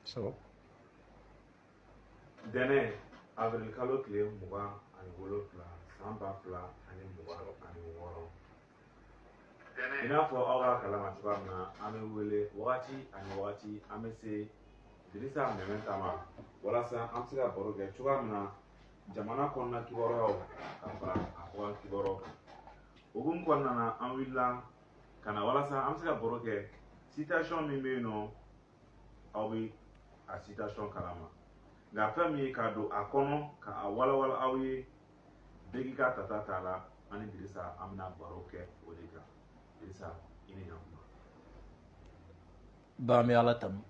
So. Dene avril kalo tile 27 san 2026. I n'a fɔ aw ka kalama cogoya min na an bɛ wele wagati ani wagati an bɛ se Dirisa Mɛmɛ ma walasa an bɛ se ka baro kɛ cogoya min na jamana kɔnɔna kibaruyaw ka fara a kɔkan kibaruyaw kan. Hukumu kɔnɔna na an wulila ka na walasa an bɛ se ka baro kɛ situation min bɛ yen nɔ aw bɛ a situation kalama. Nka fɛn min ye k'a don a kɔnɔ ka a walawala aw ye bɛɛ k'i ka tata t'a la ani Dirisa an bɛna baro kɛ o de kan. Dirisa i ni ɲankuma. Ba an bɛ Ala tanu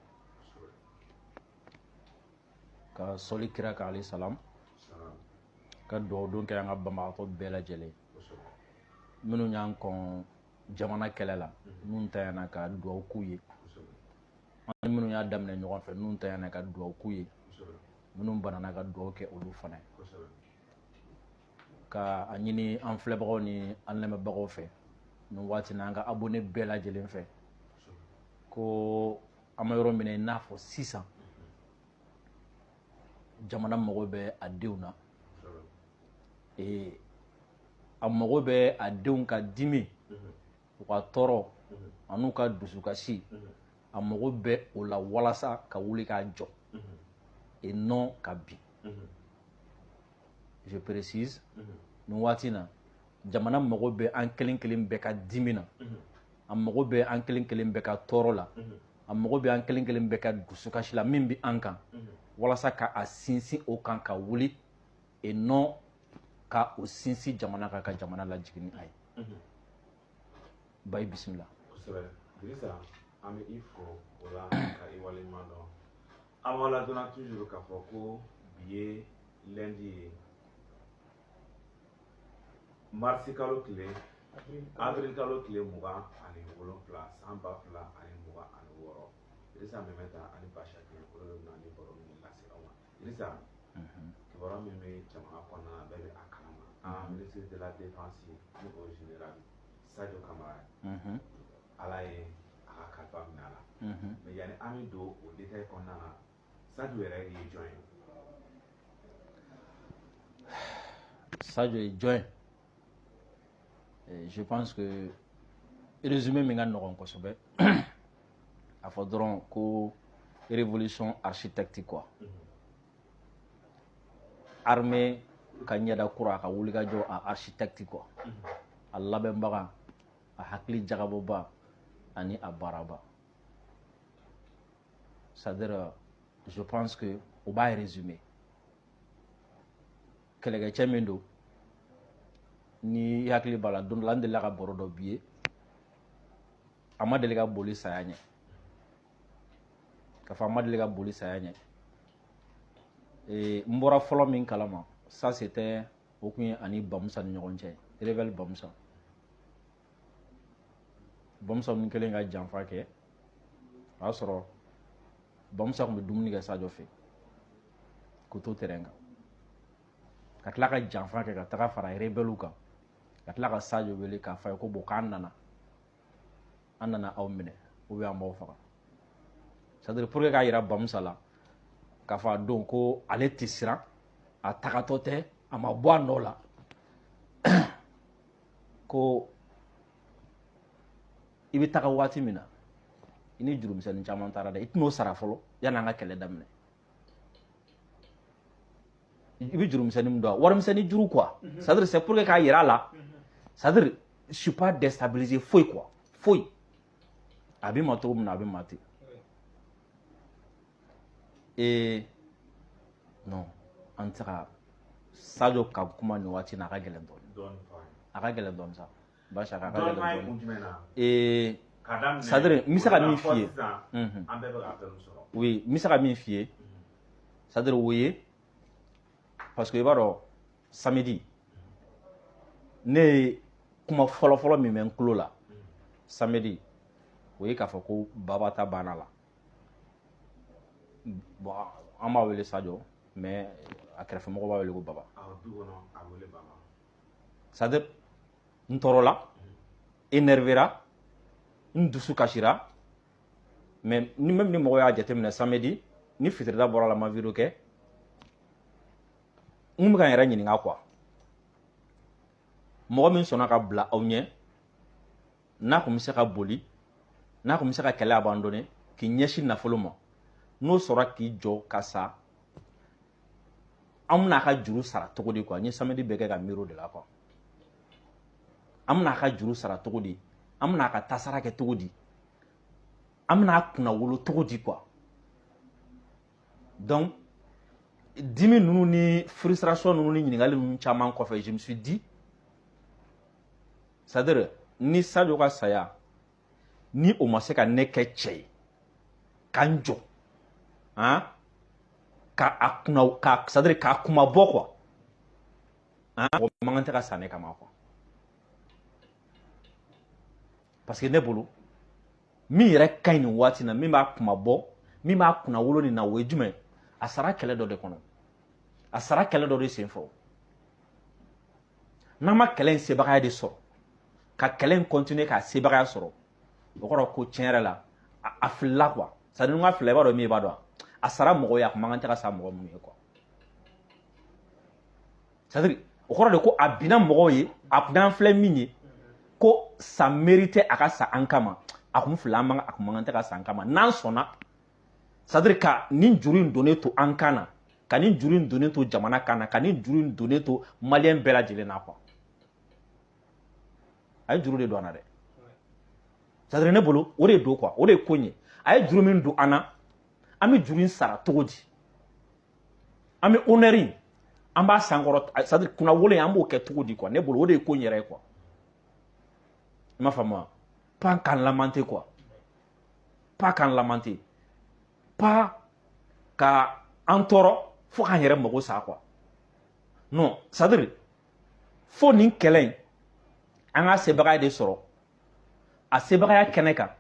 ka sɔli kira kan alayhi salam ka dugawu don kɛ an ka banbagatɔ bɛɛ lajɛlen minnu y'an kɔn jamana kɛlɛ la n'u tanyana ka dugawu k'u ye ani minnu y'a daminɛ ɲɔgɔn fɛ n'u tanyana ka dugawu k'u ye minnu banana ka dugawu kɛ olu fana ka a ɲini an filɛbagaw ni an lamɛnbagaw fɛ nin waati na an ka abonné bɛɛ lajɛlen fɛ ko an ma yɔrɔ minɛ i n'a fɔ sisan jamana mago bɛ a denw na a mago bɛ a denw ka dimi u ka tɔɔrɔ an'u ka dusukasi a mago bɛ o la walasa ka wuli k'a jɔ et non ka bin. Je précise nin waati na jamana mago bɛ an kelen kelen bɛɛ ka dimi na a mago bɛ an kelen kelen bɛɛ ka tɔɔrɔ la a mago bɛ an kelen kelen bɛɛ ka dusukasi la min bɛ an kan walasa ka a sinsin o kan ka wuli et non ka o sinsin jamana kan ka jamana lajigin ni a ye. Ba i bisimila. Kosɛbɛ. Dirisa an bɛ i fo o la ka i waleɲuman dɔn. An b'aw ladɔnna toujours k'a fɔ ko bi ye lundi ye mars kalo tile avril kalo tile 27 san 2026. Dirisa Mɛmɛ ani Bashaki olu de bɛna ni baro min lase aw ma. Dirisa kibaruya min bɛ jamana kɔnɔna na bɛɛ bɛ a kalama. Ministre de la défense ni o général Sadio Kamara ala ye a ka kalifa minɛ a la. Mais yani an bɛ don o détail kɔnɔna na Sadio yɛrɛ ye jɔn ye? Sadio ye jɔn ye? Je pense que résumé min ka nɔgɔn kosɛbɛ a fɔ dɔrɔn ko révolution architecte quoi. Armée ka ɲɛda kura a ka wulikajɔ a architecte quoi. A labɛnbaga a hakili jagabɔba ani a baaraba. C'est-à-dire je pense que o b'a résumé. Kɛlɛkɛcɛ min don ni hakili b'a la don dɔ la n delila ka baro dɔ bi ye a ma deli ka boli saya ɲɛ k'a fɔ a ma deli ka boli saya ɲɛ n bɔra fɔlɔ min kalama ça c'était o kun ye ani Bamusa ni ɲɔgɔn cɛ rebelle Bamusa ni kelen ka janfa kɛ o y'a sɔrɔ Bamusa tun bɛ dumuni kɛ Sadio fɛ k'o to terrain kan ka tila ka janfa kɛ ka taga fara rebelle kan ka tila ka Sadio wele k'a fɔ a ye ko bon k'an nana aw minɛ ou bien an b'aw faga. C'est-à-dire pour que k'a jira Bamusa la k'a fɔ a don ko ale tɛ siran a tagatɔ tɛ a ma bɔ a nɔ la ko i bɛ taga waati min na i ni jurumisɛnnin caman taara dɛ i tɛn'o sara fɔlɔ yanni an ka kɛlɛ daminɛ. I bɛ jurumisɛnnin min dɔn warimisɛnnin juru quoi. C'est-à-dire c'est pour que k'a jira a la c'est-à-dire je suis pas déstabilisé foyi quoi foyi a bɛ ma cogo min na a bɛ ma ten. Non an tɛ se ka Sadio ka kuma nin waati na a ka gɛlɛn dɔɔnin. A ka gɛlɛn dɔɔnin sa Bashak a ka gɛlɛn dɔɔnin. C'est-à-dire n bɛ se ka min f'i ye oui n bɛ se ka min f'i ye c'est-à-dire o ye parce que i b'a dɔn samedi ne ye kuma fɔlɔ min bɛ n tulo la samedi o ye k'a fɔ ko Baba ta banna la bon an b'a wele Sadio mais a kɛrɛfɛmɔgɔ b'a wele ko Baba. C'est-à-dire n tɔɔrɔla énervera n dusu kasira mais même ni mɔgɔ y'a jateminɛ samedi ni fitirida bɔra la ma video kɛ n bɛ ka n yɛrɛ ɲininka quoi mɔgɔ min sɔnna ka bila aw ɲɛ n'a kun bɛ se ka boli n'a kun bɛ se ka kɛlɛ abandonné k'i ɲɛsin nafolo ma n'o sɔrɔ k'i jɔ ka sa an bɛna a ka juru sara cogo di quoi n ye samedi bɛɛ kɛ ka miiri o de la quoi an bɛna a ka juru sara cogo di an bɛna a ka tasara kɛ cogo di an bɛna a kunna wolo cogo di quoi donc dimi ninnu ni frustration ninnu ni ɲininkali ninnu caman kɔfɛ je me suis dit c'est à dire ni Sadio ka saya ni o ma se ka ne kɛ cɛ ye k'an jɔ ka c'est à dire k'a kuma bɔ quoi mɔgɔ man kan tɛ ka sa ne kama quoi parce que ne bolo min yɛrɛ ka ɲi nin waati na min b'a kuma bɔ min b'a kunna wolo nin na o ye jumɛn a sara kɛlɛ dɔ de kɔnɔ a sara kɛlɛ dɔ de senfɛ n'an ma kɛlɛ in sebagaya de sɔrɔ ka kɛlɛ in continuer k'a sebagaya sɔrɔ o kɔrɔ ko tiɲɛ yɛrɛ la a filila quoi c'est à dire n ka fila i b'a dɔn min i b'a dɔn a sara mɔgɔ ye a kun man kan tɛ ka sa mɔgɔ minnu ye quoi c'est à dire o kɔrɔ de ko a binna mɔgɔw ye a kun an filɛ min ye ko ça mérite a ka sa an kama a kun fila a kun man kan tɛ ka sa an kama n'an sɔnna c'est à dire ka nin juru in donnen to an kan na ka nin juru in donnen to jamana kan na ka nin juru in donnen to maliyɛn bɛɛ lajɛlen na quoi a ye juru de don an na dɛ c'est à dire ne bolo o de don quoi o de ye ko in ye a ye juru min don an na an bɛ juru in sara cogo di an bɛ honneur in an b'a sankɔrɔ c'est à dire kunna wolo in an b'o kɛ cogo di quoi ne bolo o de ye ko in yɛrɛ ye quoi i m'a faamu wa pas k'an lamenter quoi pas k'an lamenter pas ka an tɔɔrɔ fo k'an yɛrɛ mago sa quoi non c'est à dire fo nin kɛlɛ in an ka sebagaya de sɔrɔ a sebagaya kɛnɛ kan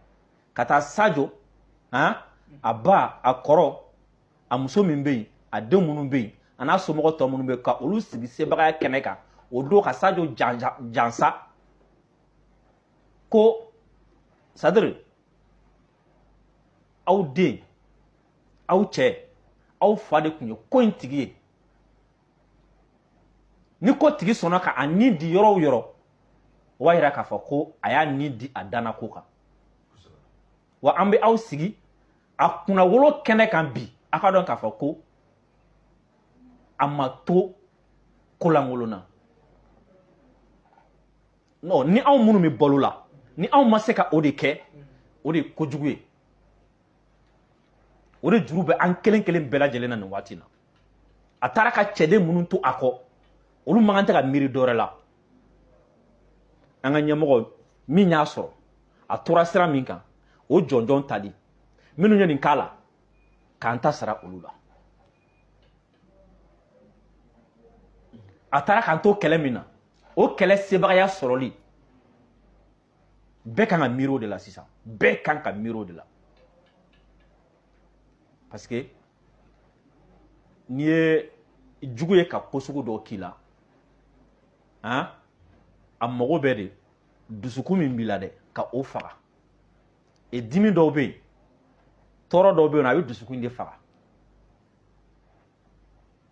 ka taa Sadio a ba a kɔrɔ a muso min bɛ yen a den minnu bɛ yen a n'a somɔgɔ tɔ minnu bɛ yen ka olu sigi sebagaya kɛnɛ kan o don ka Sadio jansa ko c'est à dire aw den aw cɛ aw fa de tun ye ko in tigi ye ni ko tigi sɔnna ka a nin di yɔrɔ o yɔrɔ o b'a yira k'a fɔ ko a y'a nin di a danna ko kan wa an bɛ aw sigi a kunna wolo kɛnɛ kan bi a ka dɔn k'a fɔ ko a ma to ko lankolon na non ni anw minnu bɛ balo la ni anw ma se ka o de kɛ o de ye kojugu ye o de juru bɛ an kelen kelen bɛɛ lajɛlen na nin waati na a taara ka cɛden minnu to a kɔ olu man kan tɛ ka miiri dɔ wɛrɛ la an ka ɲɛmɔgɔ min y'a sɔrɔ a tora sira min kan o jɔnjɔn tali minnu ye nin k'a la k'an ta sara olu la a taara k'an to kɛlɛ min na o kɛlɛ sebagaya sɔrɔli bɛɛ kan ka miiri o de la sisan bɛɛ kan ka miiri o de la parce que n'i ye jugu ye ka ko sugu dɔw k'i la a mago bɛ de dusukun min b'i la dɛ ka o faga et dimi dɔw bɛ yen tɔɔrɔ dɔw bɛ yen a bɛ dusukun de faga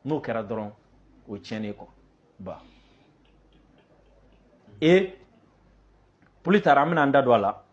n'o kɛra dɔrɔn o tiɲɛnen ye quoi ba et plus tard an bɛna an da don a la